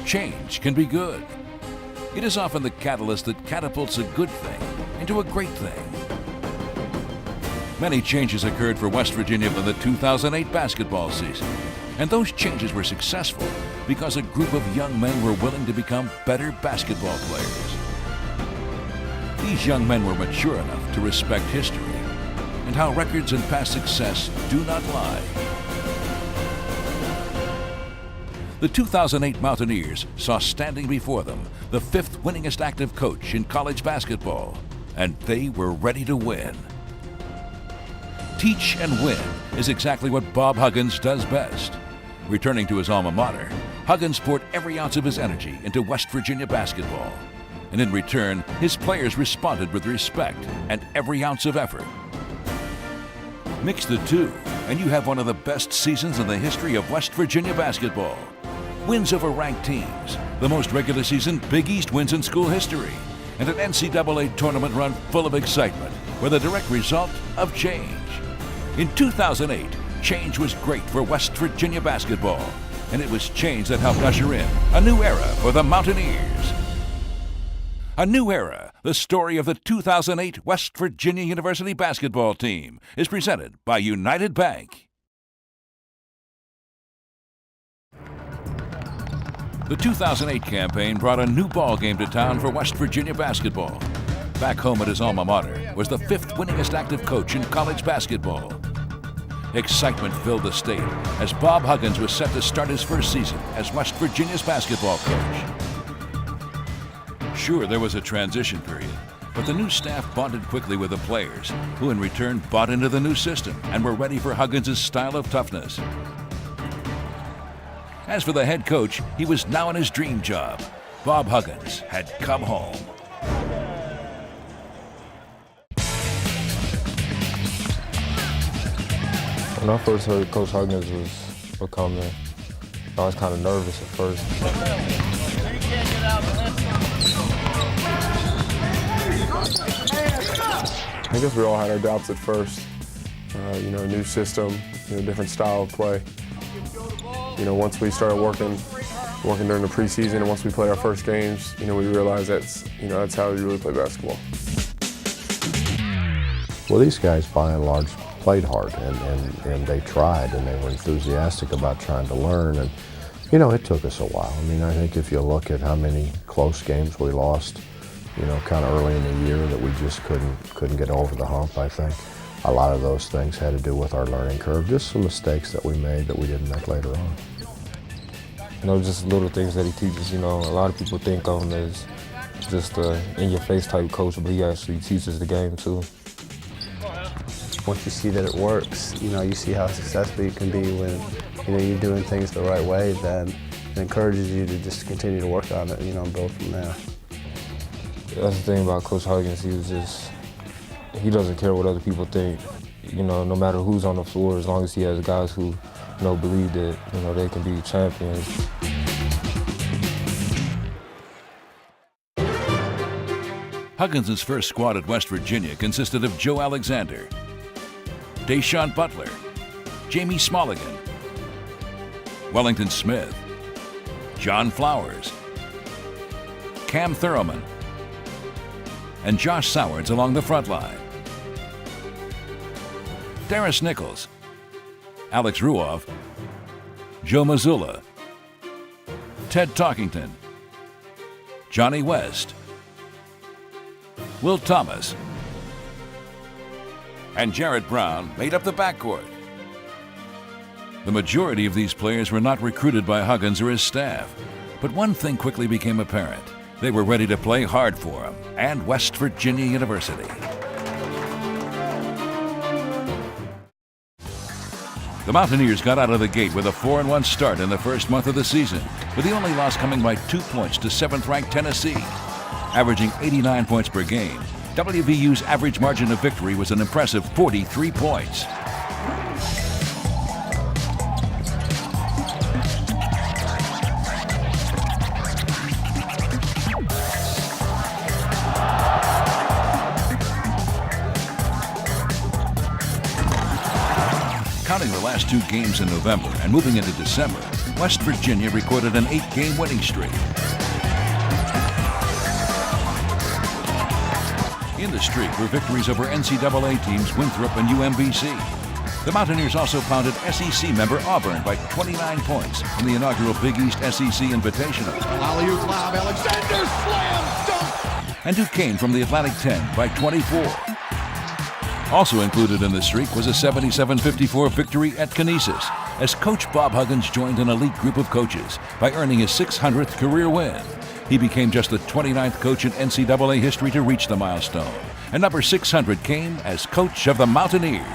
change can be good. It is often the catalyst that catapults a good thing into a great thing. Many changes occurred for West Virginia for the 2008 basketball season, and those changes were successful because a group of young men were willing to become better basketball players. These young men were mature enough to respect history and how records and past success do not lie. The 2008 Mountaineers saw standing before them the fifth winningest active coach in college basketball, and they were ready to win. Teach and win is exactly what Bob Huggins does best. Returning to his alma mater, Huggins poured every ounce of his energy into West Virginia basketball. And in return, his players responded with respect and every ounce of effort. Mix the two, and you have one of the best seasons in the history of West Virginia basketball. Wins over ranked teams, the most regular season Big East wins in school history, and an NCAA tournament run full of excitement, with a direct result of change. In 2008, change was great for West Virginia basketball, and it was change that helped usher in a new era for the Mountaineers. A New Era, the story of the 2008 West Virginia University basketball team, is presented by United Bank. The 2008 campaign brought a new ball game to town for West Virginia basketball. Back home at his alma mater was the fifth winningest active coach in college basketball. Excitement filled the state as Bob Huggins was set to start his first season as West Virginia's basketball coach. Sure, there was a transition period, but the new staff bonded quickly with the players, who in return bought into the new system and were ready for Huggins' style of toughness. As for the head coach, he was now in his dream job. Bob Huggins had come home. When I first heard Coach Huggins was coming, I was kind of nervous at first. I guess we all had our doubts at first. New system, different style of play. Once we started working during the preseason, and once we played our first games, we realized that's how we really play basketball. Well, these guys, by and large, played hard, and they tried, and they were enthusiastic about trying to learn. And it took us a while. I think if you look at how many close games we lost, kind of early in the year that we just couldn't get over the hump, I think a lot of those things had to do with our learning curve, just some mistakes that we made that we didn't make later on. Just little things that he teaches. A lot of people think of him as just a in-your-face type coach, but he actually teaches the game too. Once you see that it works, you see how successful you can be when you're doing things the right way, then it encourages you to just continue to work on it, and build from there. That's the thing about Coach Huggins. He doesn't care what other people think. No matter who's on the floor, as long as he has guys who believe that they can be champions. Huggins' first squad at West Virginia consisted of Joe Alexander, Deshaun Butler, Jamie Smolligan, Wellington Smith, John Flowers, Cam Thurman, and Josh Sowards along the front line. Darius Nichols, Alex Ruoff, Joe Mazzulla, Ted Talkington, Johnny West, Will Thomas, and Jarrett Brown made up the backcourt. The majority of these players were not recruited by Huggins or his staff, but one thing quickly became apparent. They were ready to play hard for him and West Virginia University. The Mountaineers got out of the gate with a 4-1 start in the first month of the season, with the only loss coming by 2 points to 7th-ranked Tennessee. Averaging 89 points per game, WVU's average margin of victory was an impressive 43 points. Counting the last 2 games in November and moving into December, West Virginia recorded an 8-game winning streak. In the streak were victories over NCAA teams Winthrop and UMBC. The Mountaineers also pounded SEC member Auburn by 29 points in the inaugural Big East SEC Invitational. Alley-oop lob, Alexander slam dunk! And Duquesne from the Atlantic 10 by 24. Also included in the streak was a 77-54 victory at Canisius, as Coach Bob Huggins joined an elite group of coaches by earning his 600th career win. He became just the 29th coach in NCAA history to reach the milestone, and number 600 came as coach of the Mountaineers.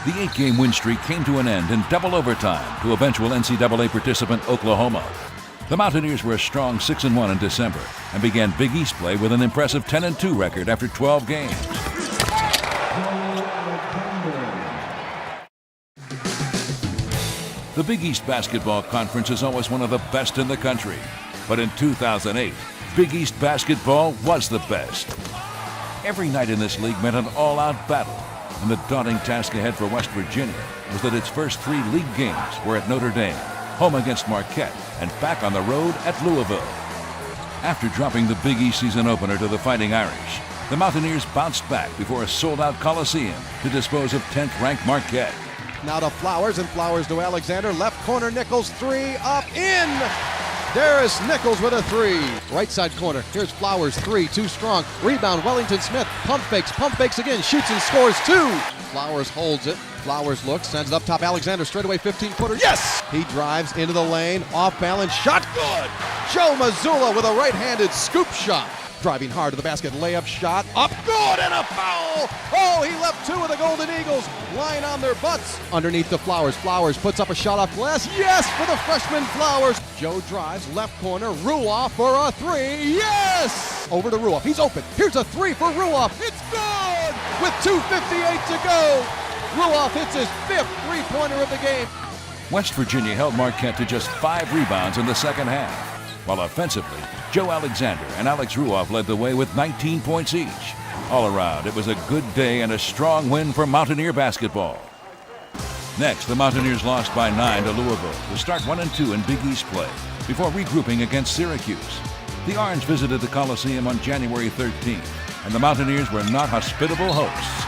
The 8-game win streak came to an end in double overtime to eventual NCAA participant Oklahoma. The Mountaineers were a strong 6-1 in December and began Big East play with an impressive 10-2 record after 12 games. The Big East Basketball Conference is always one of the best in the country, but in 2008, Big East basketball was the best. Every night in this league meant an all-out battle, and the daunting task ahead for West Virginia was that its first 3 league games were at Notre Dame, home against Marquette, and back on the road at Louisville. After dropping the Big East season opener to the Fighting Irish, the Mountaineers bounced back before a sold-out Coliseum to dispose of 10th-ranked Marquette. Now to Flowers, and Flowers to Alexander. Left corner, Nichols, 3, up, in! Darius Nichols with a 3. Right side corner, here's Flowers, 3, too strong. Rebound, Wellington Smith, pump fakes again, shoots and scores 2. Flowers holds it. Flowers looks, sends it up top. Alexander straightaway 15-footer. Yes! He drives into the lane, off balance, shot good! Joe Mazzulla with a right-handed scoop shot. Driving hard to the basket, layup shot, up good, and a foul! Oh, he left 2 of the Golden Eagles lying on their butts. Underneath the Flowers, Flowers puts up a shot off glass, yes, for the freshman Flowers. Joe drives, left corner, Ruoff for a 3, yes! Over to Ruoff, he's open, here's a 3 for Ruoff, it's good! With 2:58 to go, Ruoff hits his 5th three-pointer of the game. West Virginia held Marquette to just 5 rebounds in the second half, while offensively, Joe Alexander and Alex Ruoff led the way with 19 points each. All around, it was a good day and a strong win for Mountaineer basketball. Next, the Mountaineers lost by 9 to Louisville to start 1-2 in Big East play before regrouping against Syracuse. The Orange visited the Coliseum on January 13th, and the Mountaineers were not hospitable hosts.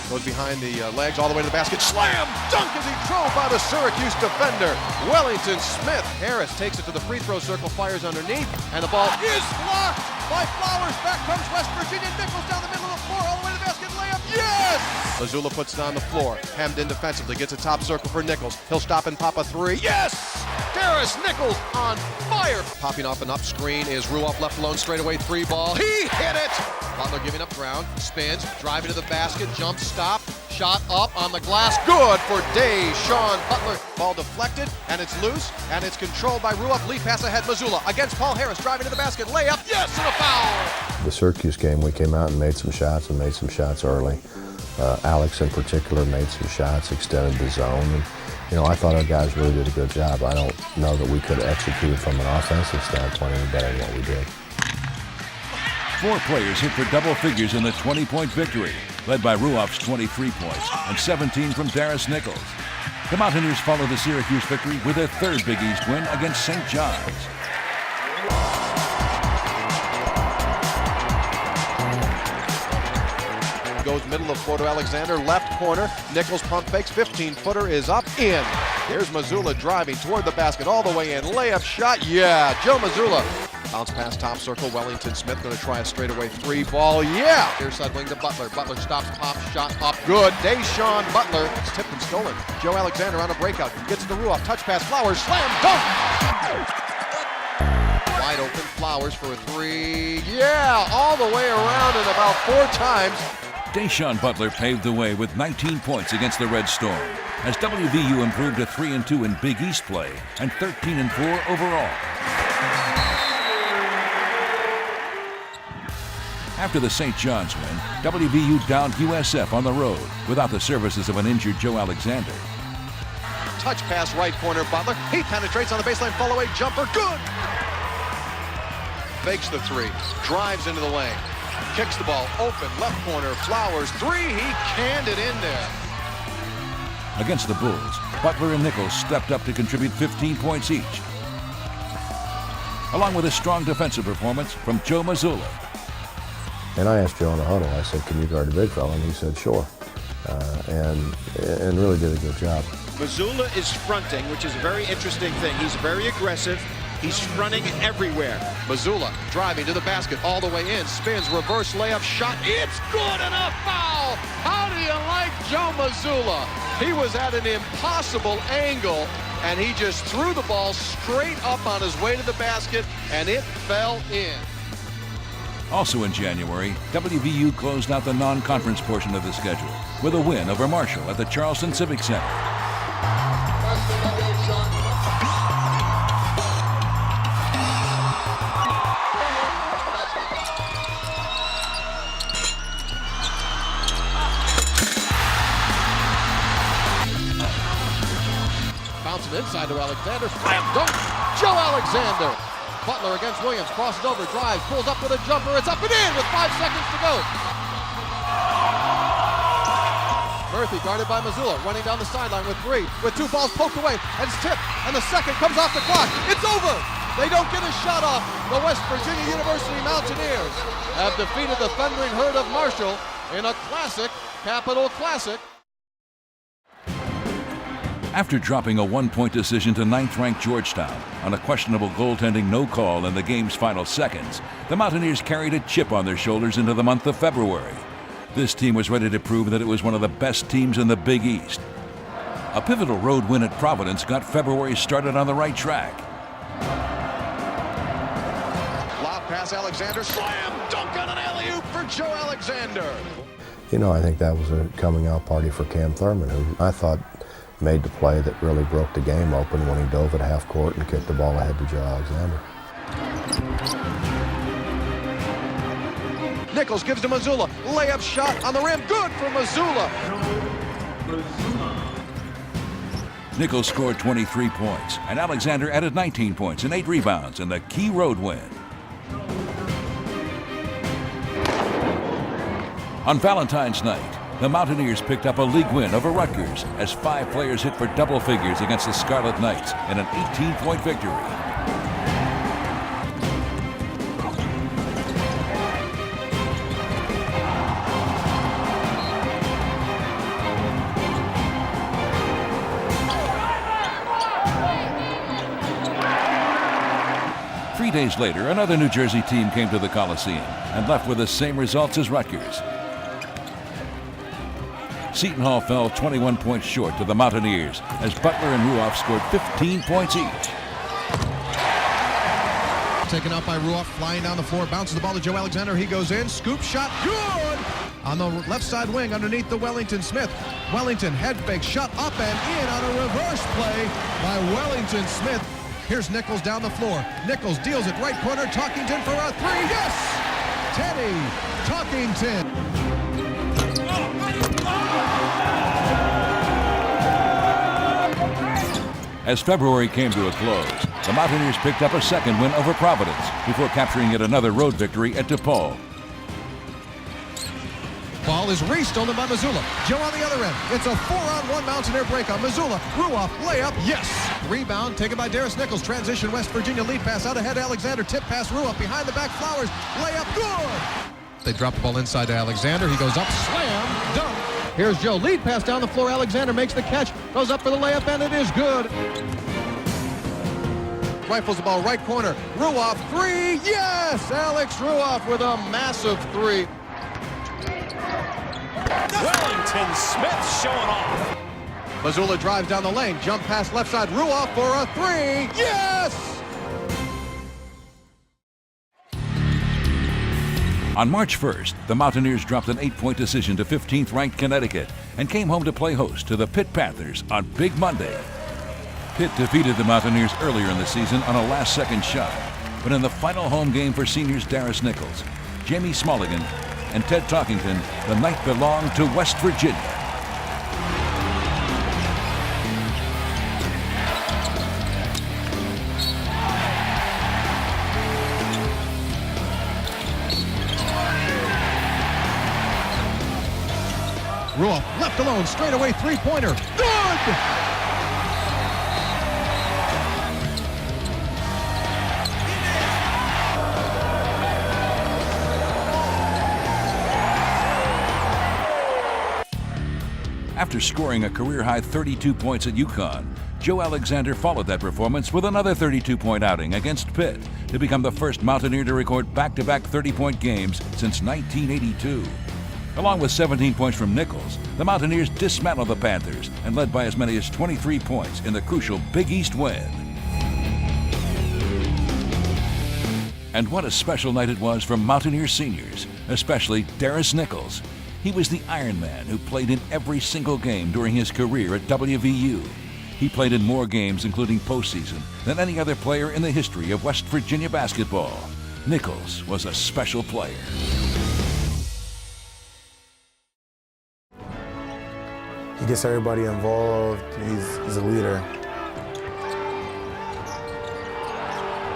Goes behind the legs all the way to the basket. Slam! Dunk as he drove by the Syracuse defender. Wellington Smith. Harris takes it to the free throw circle, fires underneath, and the ball is blocked by Flowers. Back comes West Virginia. Nichols down the middle of the floor, all the way to the basket. Layup. Yes! Mazzulla puts it on the floor. Hemmed in defensively. Gets a top circle for Nichols. He'll stop and pop a 3. Yes! Darius Nichols on fire. Popping off an up screen is Ruoff, left alone, straightaway 3 ball. He hit it! Butler giving up ground, spins, driving to the basket, jump stop, shot up on the glass, good for Deshaun Butler. Ball deflected, and it's loose, and it's controlled by Ruoff. Lead pass ahead, Mazzulla against Paul Harris, driving to the basket, layup, yes, and a foul! The Syracuse game, we came out and made some shots early. Alex in particular made some shots, extended the zone. And, you know, I thought our guys really did a good job. I don't know that we could execute from an offensive standpoint any better than what we did. 4 players hit for double figures in the 20-point victory, led by Ruoff's 23 points and 17 from Darius Nichols. The Mountaineers followed the Syracuse victory with their 3rd Big East win against St. John's. Goes middle of floor to Alexander, left corner, Nichols pump fakes, 15-footer is up, in. Here's Mazzulla driving toward the basket, all the way in, layup shot, yeah, Joe Mazzulla. Bounce pass, top circle, Wellington Smith going to try a straightaway 3 ball, yeah! Near side wing to Butler, Butler stops, pop, shot up, good. Deshaun Butler, it's tipped and stolen. Joe Alexander on a breakout, gets to Ruoff, touch pass, Flowers, slam, dunk! Wide open, Flowers for a 3, yeah! All the way around and about 4 times. Deshaun Butler paved the way with 19 points against the Red Storm, as WVU improved to 3-2 in Big East play and 13-4 overall. After the St. John's win, WVU downed USF on the road without the services of an injured Joe Alexander. Touch pass, right corner, Butler. He penetrates on the baseline, fall away, jumper, good! Fakes the 3, drives into the lane, kicks the ball, open, left corner, Flowers, 3, he canned it in there. Against the Bulls, Butler and Nichols stepped up to contribute 15 points each, along with a strong defensive performance from Joe Mazzulla. And I asked Joe in the huddle, I said, can you guard the big fella? And he said, sure. And really did a good job. Mazzulla is fronting, which is a very interesting thing. He's very aggressive. He's fronting everywhere. Mazzulla driving to the basket all the way in, spins, reverse layup, shot. It's good and a foul. How do you like Joe Mazzulla? He was at an impossible angle, and he just threw the ball straight up on his way to the basket, and it fell in. Also in January, WVU closed out the non-conference portion of the schedule with a win over Marshall at the Charleston Civic Center. Bouncing inside to Alexander, slam dunk, Joe Alexander. Butler against Williams, crosses over, drives, pulls up with a jumper, it's up and in with 5 seconds to go. Murphy guarded by Mazzulla, running down the sideline with 3, with 2 balls poked away, and it's tipped, and the second comes off the clock. It's over! They don't get a shot off. The West Virginia University Mountaineers have defeated the Thundering Herd of Marshall in a classic, Capital Classic. After dropping a 1-point decision to 9th-ranked Georgetown on a questionable goaltending no call in the game's final seconds, the Mountaineers carried a chip on their shoulders into the month of February. This team was ready to prove that it was one of the best teams in the Big East. A pivotal road win at Providence got February started on the right track. Lob pass, Alexander, slam dunk on an alley-oop for Joe Alexander. You know, I think that was a coming-out party for Cam Thurman, who I thought made the play that really broke the game open when he dove at half court and kicked the ball ahead to Joe Alexander. Nichols gives to Mazzulla, layup shot on the rim, good for Mazzulla. Nichols scored 23 points, and Alexander added 19 points and 8 rebounds in the key road win. On Valentine's night, the Mountaineers picked up a league win over Rutgers as 5 players hit for double figures against the Scarlet Knights in an 18-point victory. Three days later, another New Jersey team came to the Coliseum and left with the same results as Rutgers. Seton Hall fell 21 points short to the Mountaineers as Butler and Ruoff scored 15 points each. Taken out by Ruoff, flying down the floor, bounces the ball to Joe Alexander. He goes in, scoop shot, good! On the left side wing underneath the Wellington Smith. Wellington head fake, shot up and in on a reverse play by Wellington Smith. Here's Nichols down the floor. Nichols deals it right corner, Talkington for a 3, yes! Teddy Talkington. As February came to a close, the Mountaineers picked up a second win over Providence before capturing yet another road victory at DePaul. Ball is re-stolen by Mazzulla. Joe on the other end. It's a 4-on-1 Mountaineer break on Mazzulla. Ruoff, layup, yes! Rebound taken by Darius Nichols. Transition, West Virginia lead pass out ahead. Alexander, tip pass, Ruoff behind the back, Flowers, layup, good! They drop the ball inside to Alexander. He goes up, slam, dunk. Here's Joe, lead pass down the floor. Alexander makes the catch, goes up for the layup, and it is good. Rifles the ball, right corner. Ruoff, 3, yes! Alex Ruoff with a massive 3. Wellington Smith showing off. Mazzulla drives down the lane, jump pass left side, Ruoff for a 3, yes! On March 1st, the Mountaineers dropped an 8-point decision to 15th-ranked Connecticut and came home to play host to the Pitt Panthers on Big Monday. Pitt defeated the Mountaineers earlier in the season on a last-second shot, but in the final home game for seniors Darius Nichols, Jamie Smulligan, and Ted Talkington, the night belonged to West Virginia. Ruoff left alone, straight away 3-pointer. Good! After scoring a career-high 32 points at UConn, Joe Alexander followed that performance with another 32-point outing against Pitt to become the first Mountaineer to record back-to-back 30-point games since 1982. Along with 17 points from Nichols, the Mountaineers dismantled the Panthers and led by as many as 23 points in the crucial Big East win. And what a special night it was for Mountaineer seniors, especially Darius Nichols. He was the Iron Man who played in every single game during his career at WVU. He played in more games, including postseason, than any other player in the history of West Virginia basketball. Nichols was a special player. He gets everybody involved. He's a leader.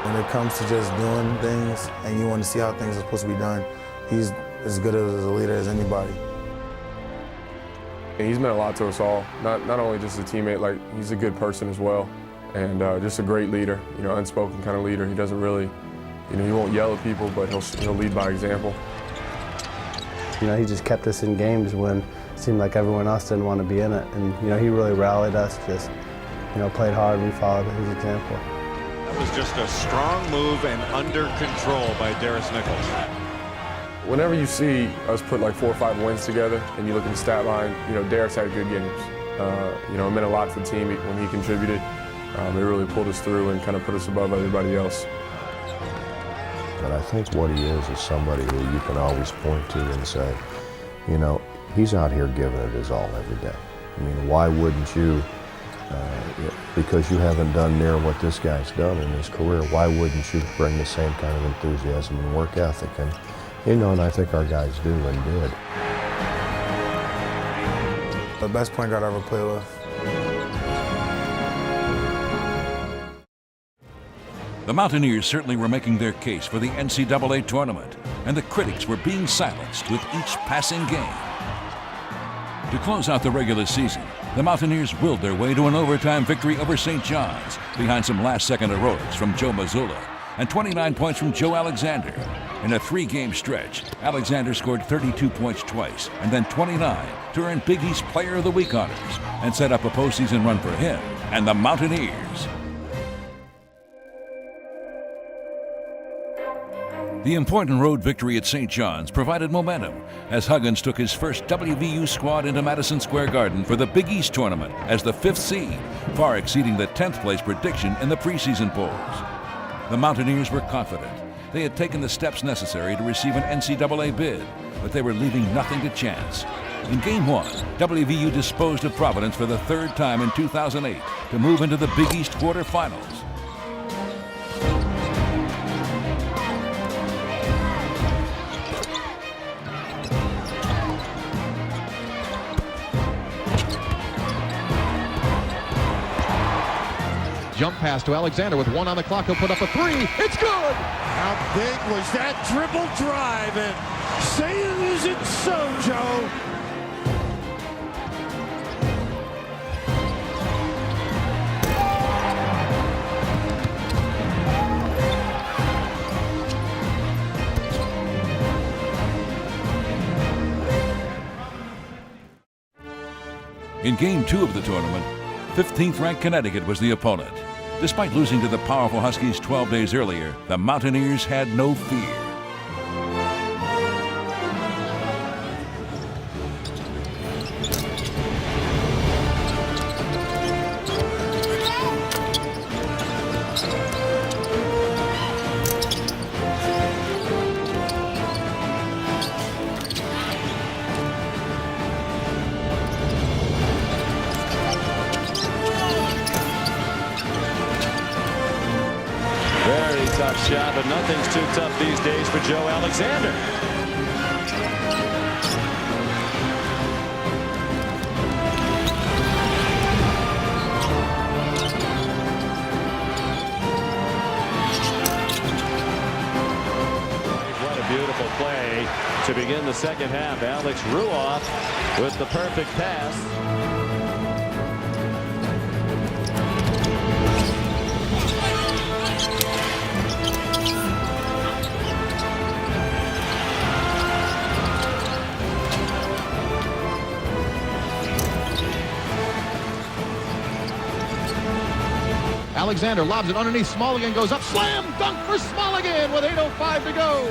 When it comes to just doing things and you want to see how things are supposed to be done, he's as good as a leader as anybody. And he's meant a lot to us all, not only just a teammate, like he's a good person as well, and just a great leader, unspoken kind of leader. He doesn't really, he won't yell at people, but he'll lead by example. He just kept us in games when it seemed like everyone else didn't want to be in it, and he really rallied us, just played hard, and we followed his example. That was just a strong move and under control by Darius Nichols. Whenever you see us put like 4 or 5 wins together and you look at the stat line, Darius had good games. It meant a lot to the team when he contributed. It really pulled us through and kind of put us above everybody else. But I think what he is somebody who you can always point to and say, he's out here giving it his all every day. I mean, why wouldn't you, because you haven't done near what this guy's done in his career, why wouldn't you bring the same kind of enthusiasm and work ethic? And I think our guys do and did. The best point guard I ever played with. The Mountaineers certainly were making their case for the NCAA tournament, and the critics were being silenced with each passing game. To close out the regular season, the Mountaineers willed their way to an overtime victory over St. John's behind some last-second heroics from Joe Mazzulla and 29 points from Joe Alexander. In a 3-game stretch, Alexander scored 32 points twice and then 29 to earn Big East Player of the Week honors and set up a postseason run for him and the Mountaineers. The important road victory at St. John's provided momentum as Huggins took his first WVU squad into Madison Square Garden for the Big East tournament as the 5th seed, far exceeding the 10th place prediction in the preseason polls. The Mountaineers were confident. They had taken the steps necessary to receive an NCAA bid, but they were leaving nothing to chance. In Game 1, WVU disposed of Providence for the 3rd time in 2008 to move into the Big East quarterfinals. Jump pass to Alexander with 1 on the clock. He'll put up a 3. It's good! How big was that dribble drive? And say it isn't so, Joe. In Game 2 of the tournament, 15th-ranked Connecticut was the opponent. Despite losing to the powerful Huskies 12 days earlier, the Mountaineers had no fear. Very tough shot, but nothing's too tough these days for Joe Alexander. What a beautiful play to begin the second half. Alex Ruoff with the perfect pass. Alexander lobs it underneath. Smallingen goes up. Slam dunk for Smallingen with 8:05 to go.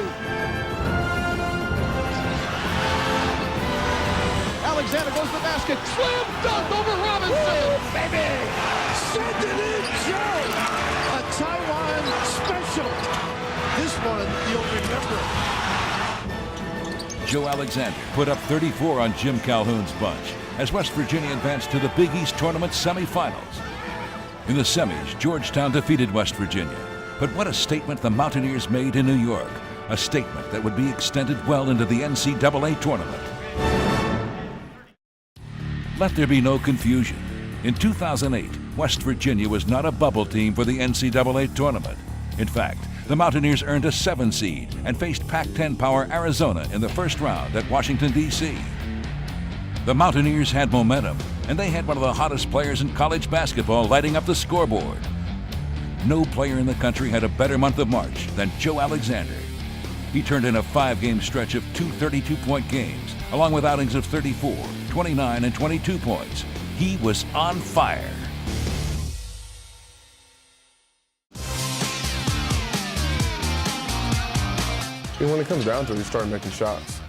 Alexander goes to the basket. Slam dunk over Robinson. Woo, baby! Send it in, Joe! A Taiwan special. This one you'll remember. Joe Alexander put up 34 on Jim Calhoun's bunch as West Virginia advanced to the Big East Tournament semifinals. In the semis, Georgetown defeated West Virginia. But what a statement the Mountaineers made in New York. A statement that would be extended well into the NCAA tournament. Let there be no confusion. In 2008, West Virginia was not a bubble team for the NCAA tournament. In fact, the Mountaineers earned a 7 seed and faced Pac-10 power Arizona in the first round at Washington, D.C. The Mountaineers had momentum, and they had one of the hottest players in college basketball lighting up the scoreboard. No player in the country had a better month of March than Joe Alexander. He turned in a 5-game stretch of 2 32-point games, along with outings of 34, 29, and 22 points. He was on fire. When it comes down to it, he started making shots.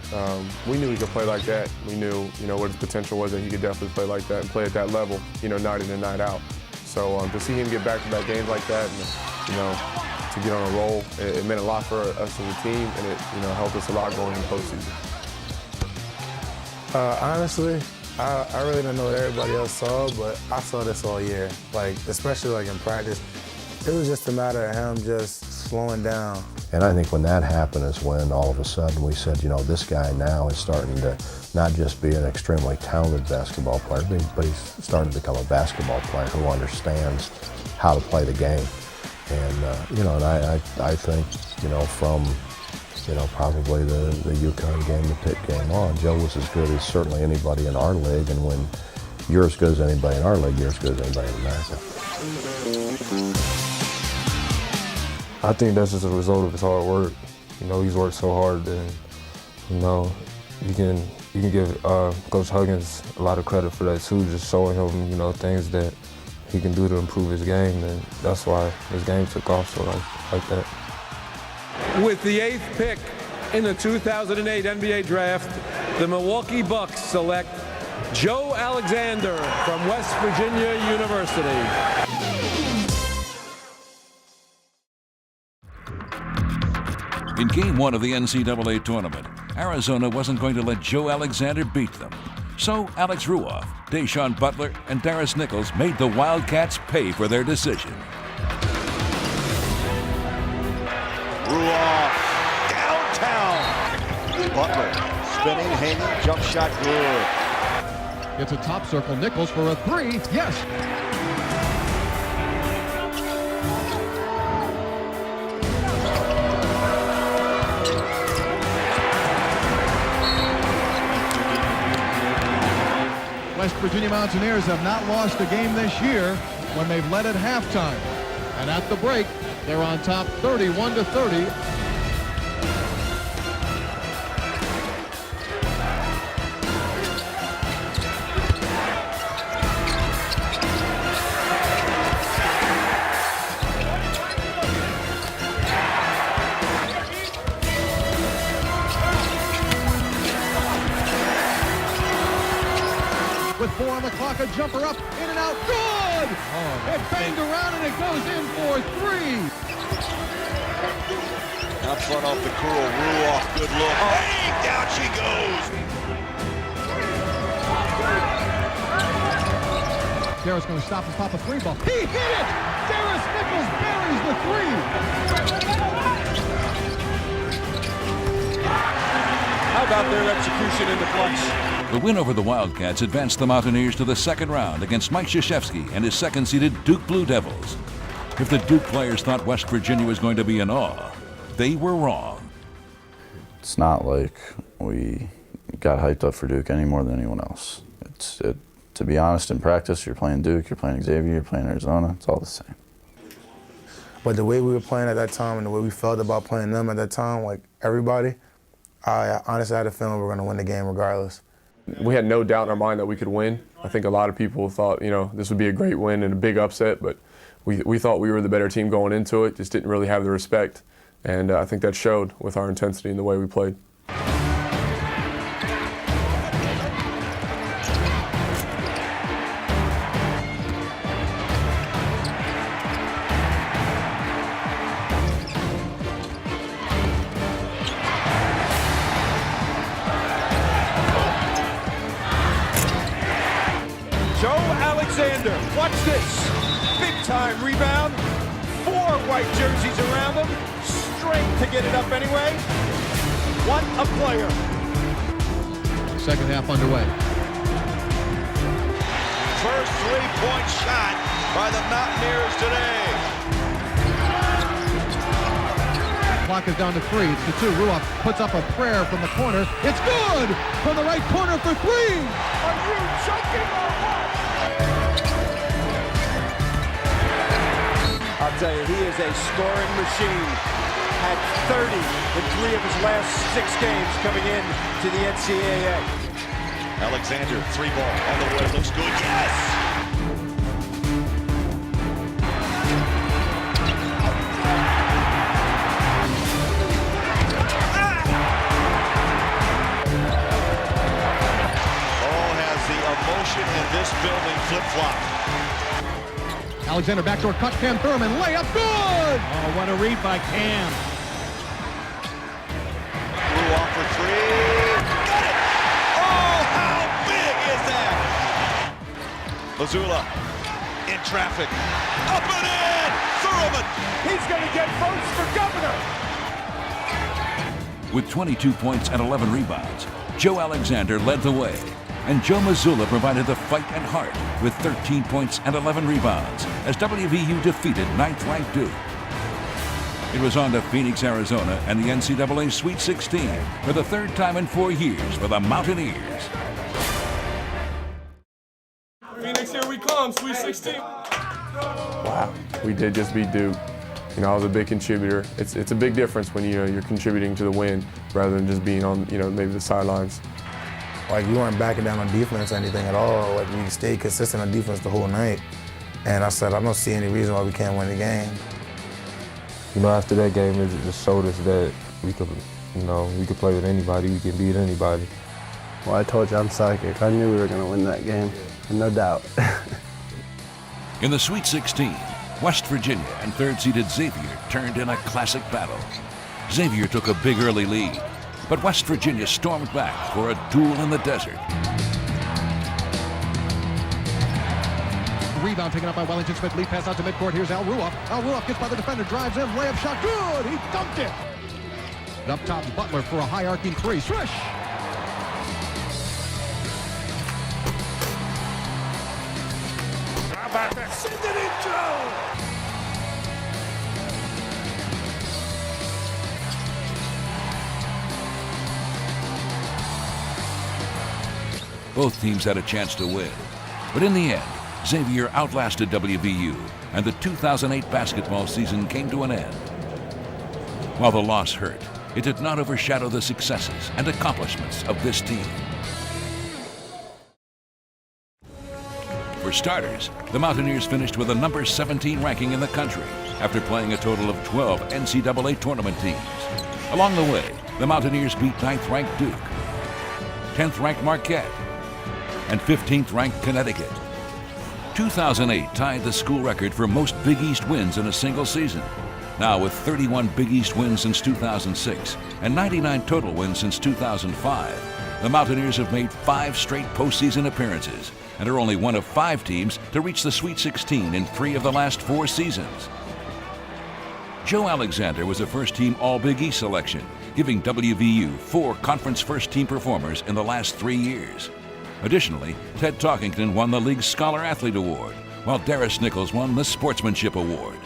We knew he could play like that. We knew, what his potential was, that he could definitely play like that and play at that level, night in and night out. So to see him get back-to-back games like that, and to get on a roll, it meant a lot for us as a team, and it, helped us a lot going in the postseason. Honestly, I really don't know what everybody else saw, but I saw this all year. Especially in practice, it was just a matter of him just slowing down. And I think when that happened is when all of a sudden we said, this guy now is starting to not just be an extremely talented basketball player, but he's starting to become a basketball player who understands how to play the game. And, I think, from, probably the UConn game, the Pitt game on, Joe was as good as certainly anybody in our league. And when you're as good as anybody in our league, you're as good as anybody in America. I think that's just a result of his hard work. He's worked so hard, and you can give Coach Huggins a lot of credit for that too, just showing him things that he can do to improve his game, and that's why his game took off so like that. With the 8th pick in the 2008 NBA Draft, the Milwaukee Bucks select Joe Alexander from West Virginia University. In Game 1 of the NCAA tournament, Arizona wasn't going to let Joe Alexander beat them. So Alex Ruoff, Deshaun Butler, and Darius Nichols made the Wildcats pay for their decision. Ruoff downtown. Butler spinning, hanging, jump shot good. It's a top circle. Nichols for a 3. Yes. West Virginia Mountaineers have not lost a game this year when they've led at halftime. And at the break, they're on top 31-30. With 4 on the clock, a jumper up, in and out, good! It banged around and it goes in for 3. Out front off the curl, Ruoff, good look. Bang, down she goes! Darius going to stop and pop a 3 ball. He hit it! Darius Nichols buries the 3. How about their execution in the clutch? The win over the Wildcats advanced the Mountaineers to the second round against Mike Krzyzewski and his second-seeded Duke Blue Devils. If the Duke players thought West Virginia was going to be in awe, they were wrong. It's not like we got hyped up for Duke any more than anyone else. To be honest, in practice, you're playing Duke, you're playing Xavier, you're playing Arizona, it's all the same. But the way we were playing at that time and the way we felt about playing them at that time, like everybody, I honestly had a feeling we were going to win the game regardless. We had no doubt in our mind that we could win. I think a lot of people thought, this would be a great win and a big upset, but we thought we were the better team going into it, just didn't really have the respect. And I think that showed with our intensity and the way we played. Alexander, watch this. Big time rebound. 4 white jerseys around him. Strength to get it up anyway. What a player. Second half underway. First three-point shot by the Mountaineers today. Clock is down to 3. It's to 2. Ruoff puts up a prayer from the corner. It's good from the right corner for 3. Are you joking or what? I'll tell you, he is a scoring machine. Had 30 in 3 of his last 6 games coming in to the NCAA. Alexander, 3-ball on the way, looks good, yes! Oh, has the emotion in this building flip-flop. Alexander backdoor cut, Cam Thurman, layup, good! Oh, what a read by Cam. Ruoff for 3. Got it! Oh, how big is that? Mazzulla in traffic. Up and in! Thurman! He's going to get votes for governor. With 22 points and 11 rebounds, Joe Alexander led the way, and Joe Mazzulla provided the fight and heart with 13 points and 11 rebounds as WVU defeated 9th-ranked Duke. It was on to Phoenix, Arizona and the NCAA Sweet 16 for the 3rd time in 4 years for the Mountaineers. Phoenix, here we come, Sweet 16. Wow, we did just beat Duke. I was a big contributor. It's a big difference when you're contributing to the win rather than just being on maybe the sidelines. Like, we weren't backing down on defense or anything at all. Like, we stayed consistent on defense the whole night. And I said, I don't see any reason why we can't win the game. After that game, it just showed us that we could play with anybody, we can beat anybody. Well, I told you I'm psychic. I knew we were going to win that game, no doubt. In the Sweet 16, West Virginia and 3rd-seeded Xavier turned in a classic battle. Xavier took a big early lead, but West Virginia stormed back for a duel in the desert. Rebound taken up by Wellington Smith. Lead pass out to midcourt. Here's Al Ruoff. Al Ruoff gets by the defender, drives in, layup shot, good! He dunked it! And up top, Butler for a high arcing 3. Swish! How about that? Send it in, Joe! Both teams had a chance to win, but in the end, Xavier outlasted WVU, and the 2008 basketball season came to an end. While the loss hurt, it did not overshadow the successes and accomplishments of this team. For starters, the Mountaineers finished with a number 17 ranking in the country after playing a total of 12 NCAA tournament teams. Along the way, the Mountaineers beat 9th-ranked Duke, 10th-ranked Marquette, and 15th-ranked Connecticut. 2008 tied the school record for most Big East wins in a single season. Now with 31 Big East wins since 2006 and 99 total wins since 2005, the Mountaineers have made 5 straight postseason appearances and are only one of 5 teams to reach the Sweet 16 in 3 of the last 4 seasons. Joe Alexander was a first-team All-Big East selection, giving WVU 4 conference first-team performers in the last 3 years. Additionally, Ted Talkington won the league's Scholar Athlete Award, while Darius Nichols won the Sportsmanship Award.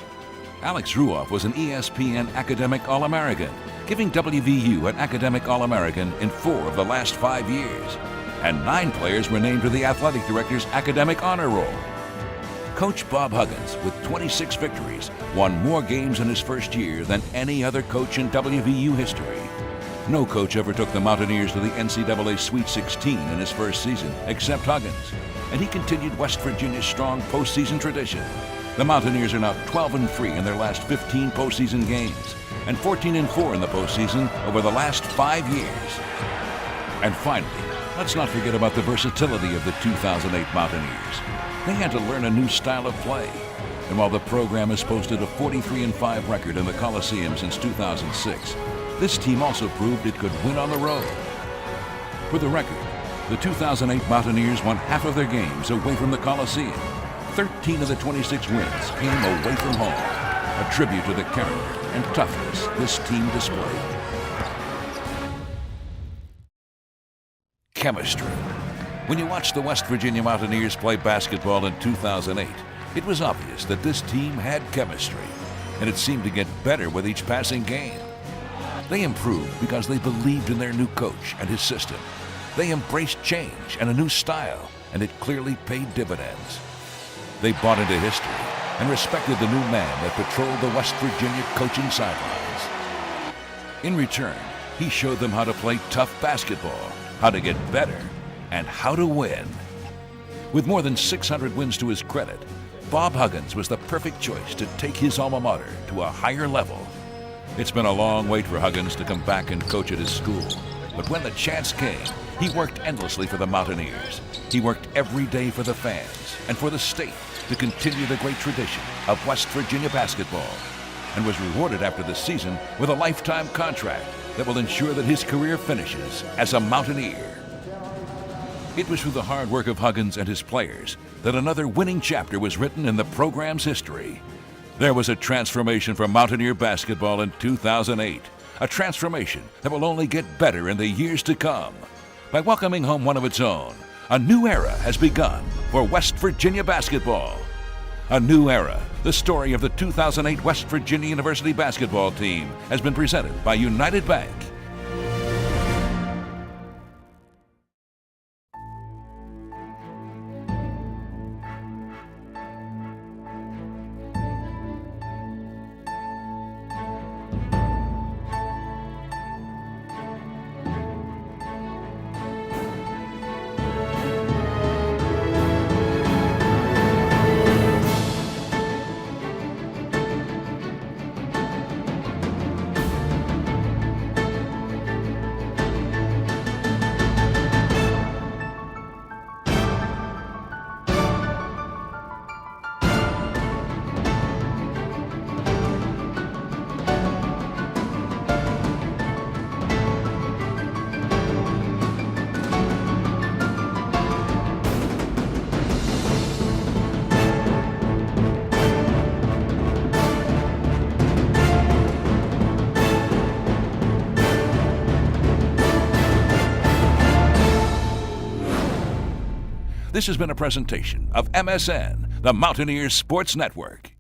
Alex Ruoff was an ESPN Academic All-American, giving WVU an Academic All-American in 4 of the last 5 years. And 9 players were named to the Athletic Director's Academic Honor Roll. Coach Bob Huggins, with 26 victories, won more games in his first year than any other coach in WVU history. No coach ever took the Mountaineers to the NCAA Sweet 16 in his first season, except Huggins, and he continued West Virginia's strong postseason tradition. The Mountaineers are now 12-3 in their last 15 postseason games, and 14-4 in the postseason over the last 5 years. And finally, let's not forget about the versatility of the 2008 Mountaineers. They had to learn a new style of play, and while the program has posted a 43-5 record in the Coliseum since 2006, this team also proved it could win on the road. For the record, the 2008 Mountaineers won half of their games away from the Coliseum. 13 of the 26 wins came away from home, a tribute to the character and toughness this team displayed. Chemistry. When you watched the West Virginia Mountaineers play basketball in 2008, it was obvious that this team had chemistry, and it seemed to get better with each passing game. They improved because they believed in their new coach and his system. They embraced change and a new style, and it clearly paid dividends. They bought into history and respected the new man that patrolled the West Virginia coaching sidelines. In return, he showed them how to play tough basketball, how to get better, and how to win. With more than 600 wins to his credit, Bob Huggins was the perfect choice to take his alma mater to a higher level. It's been a long wait for Huggins to come back and coach at his school, but when the chance came, he worked endlessly for the Mountaineers. He worked every day for the fans and for the state to continue the great tradition of West Virginia basketball, and was rewarded after the season with a lifetime contract that will ensure that his career finishes as a Mountaineer. It was through the hard work of Huggins and his players that another winning chapter was written in the program's history. There was a transformation for Mountaineer basketball in 2008, a transformation that will only get better in the years to come. By welcoming home one of its own, a new era has begun for West Virginia basketball. A new era, the story of the 2008 West Virginia University basketball team, has been presented by United Bank. This has been a presentation of MSN, the Mountaineers Sports Network.